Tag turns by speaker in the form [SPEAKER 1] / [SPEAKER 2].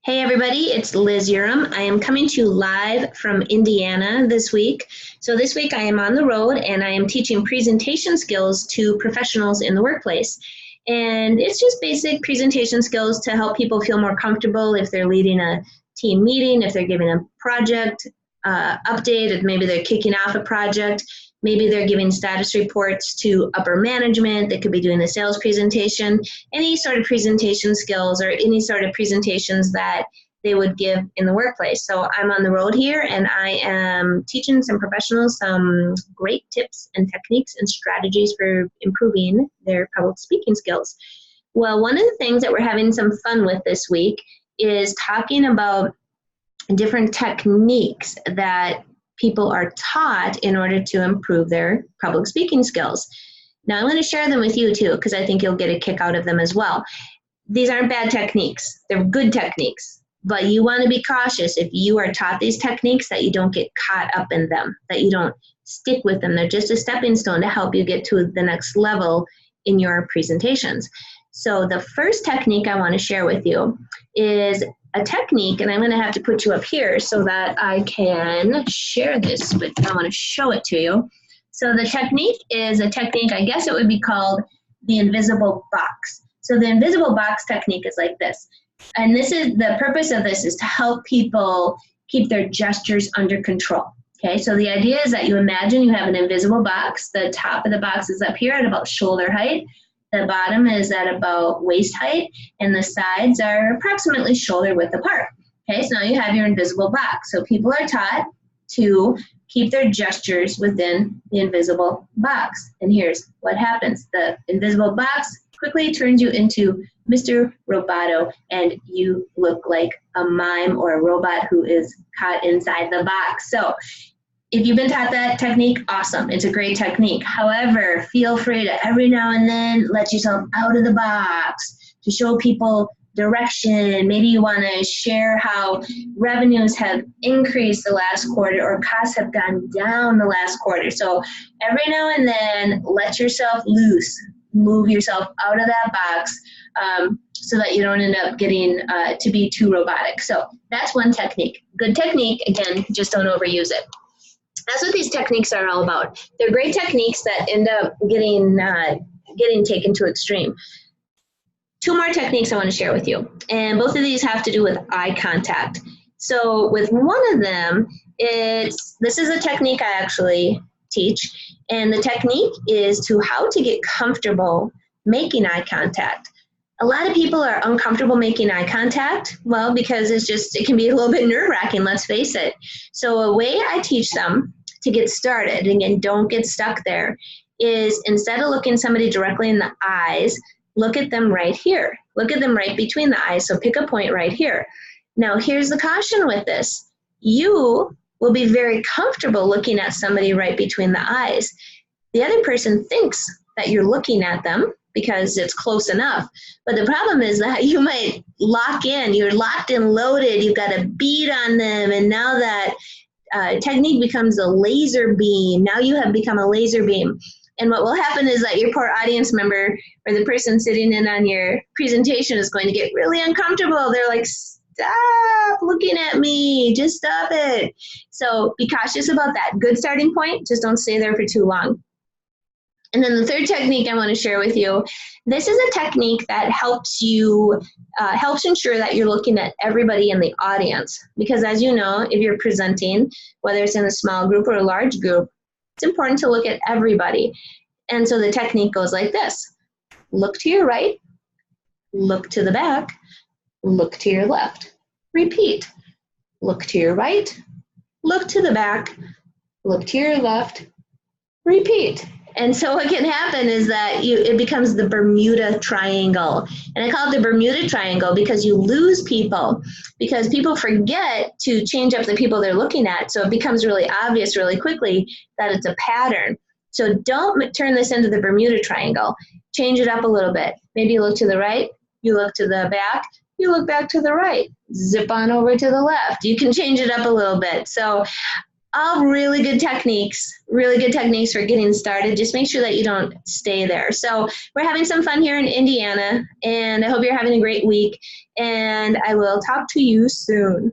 [SPEAKER 1] Hey everybody, it's Liz Uram. I am coming to you live from Indiana this week. So this week I am on the road and I am teaching presentation skills to professionals in the workplace. And it's just basic presentation skills to help people feel more comfortable if they're leading a team meeting, if they're giving a project update, if maybe they're kicking off a project. Maybe they're giving status reports to upper management. They could be doing a sales presentation, any sort of presentation skills or any sort of presentations that they would give in the workplace. So I'm on the road here and I am teaching some professionals some great tips and techniques and strategies for improving their public speaking skills. Well, one of the things that we're having some fun with this week is talking about different techniques that people are taught in order to improve their public speaking skills. Now, I'm going to share them with you too, because I think you'll get a kick out of them as well. These aren't bad techniques. They're good techniques, but you want to be cautious if you are taught these techniques that you don't get caught up in them, that you don't stick with them. They're just a stepping stone to help you get to the next level in your presentations. So the first technique I want to share with you is a technique, and I'm going to have to put you up here so that I can share this, but I want to show it to you. So the technique is a technique, I guess it would be called the invisible box. So the invisible box technique is like this. And this is the purpose of this is to help people keep their gestures under control. Okay, so the idea is that you imagine you have an invisible box. The top of the box is up here at about shoulder height. The bottom is at about waist height, and the sides are approximately shoulder width apart. Okay, so now you have your invisible box. So people are taught to keep their gestures within the invisible box. And here's what happens. The invisible box quickly turns you into Mr. Roboto, and you look like a mime or a robot who is caught inside the box. So if you've been taught that technique, awesome. It's a great technique. However, feel free to every now and then let yourself out of the box to show people direction. Maybe you want to share how revenues have increased the last quarter or costs have gone down the last quarter. So every now and then, let yourself loose. Move yourself out of that box so that you don't end up getting to be too robotic. So that's one technique. Good technique. Again, just don't overuse it. That's what these techniques are all about. They're great techniques that end up getting taken to extreme. Two more techniques I want to share with you, and both of these have to do with eye contact. So with one of them, this is a technique I actually teach, and the technique is how to get comfortable making eye contact. A lot of people are uncomfortable making eye contact, well, because it can be a little bit nerve-wracking, let's face it. So a way I teach them to get started, and again, don't get stuck there, is instead of looking somebody directly in the eyes, look at them right here. Look at them right between the eyes, so pick a point right here. Now, here's the caution with this. You will be very comfortable looking at somebody right between the eyes. The other person thinks that you're looking at them, because it's close enough. But the problem is that you might lock in. You're locked and loaded. You've got a bead on them. And now that technique becomes a laser beam. Now you have become a laser beam. And what will happen is that your poor audience member or the person sitting in on your presentation is going to get really uncomfortable. They're like, stop looking at me. Just stop it. So be cautious about that. Good starting point. Just don't stay there for too long. And then the third technique I want to share with you, this is a technique that helps ensure that you're looking at everybody in the audience. Because as you know, if you're presenting, whether it's in a small group or a large group, it's important to look at everybody. And so the technique goes like this. Look to your right, look to the back, look to your left. Repeat. Look to your right, look to the back, look to your left, repeat. And so what can happen is that it becomes the Bermuda Triangle. And I call it the Bermuda Triangle because you lose people, because people forget to change up the people they're looking at. So it becomes really obvious really quickly that it's a pattern. So don't turn this into the Bermuda Triangle. Change it up a little bit. Maybe you look to the right, you look to the back, you look back to the right, zip on over to the left. You can change it up a little bit. So All really good techniques for getting started. Just make sure that you don't stay there. So we're having some fun here in Indiana, and I hope you're having a great week, and I will talk to you soon.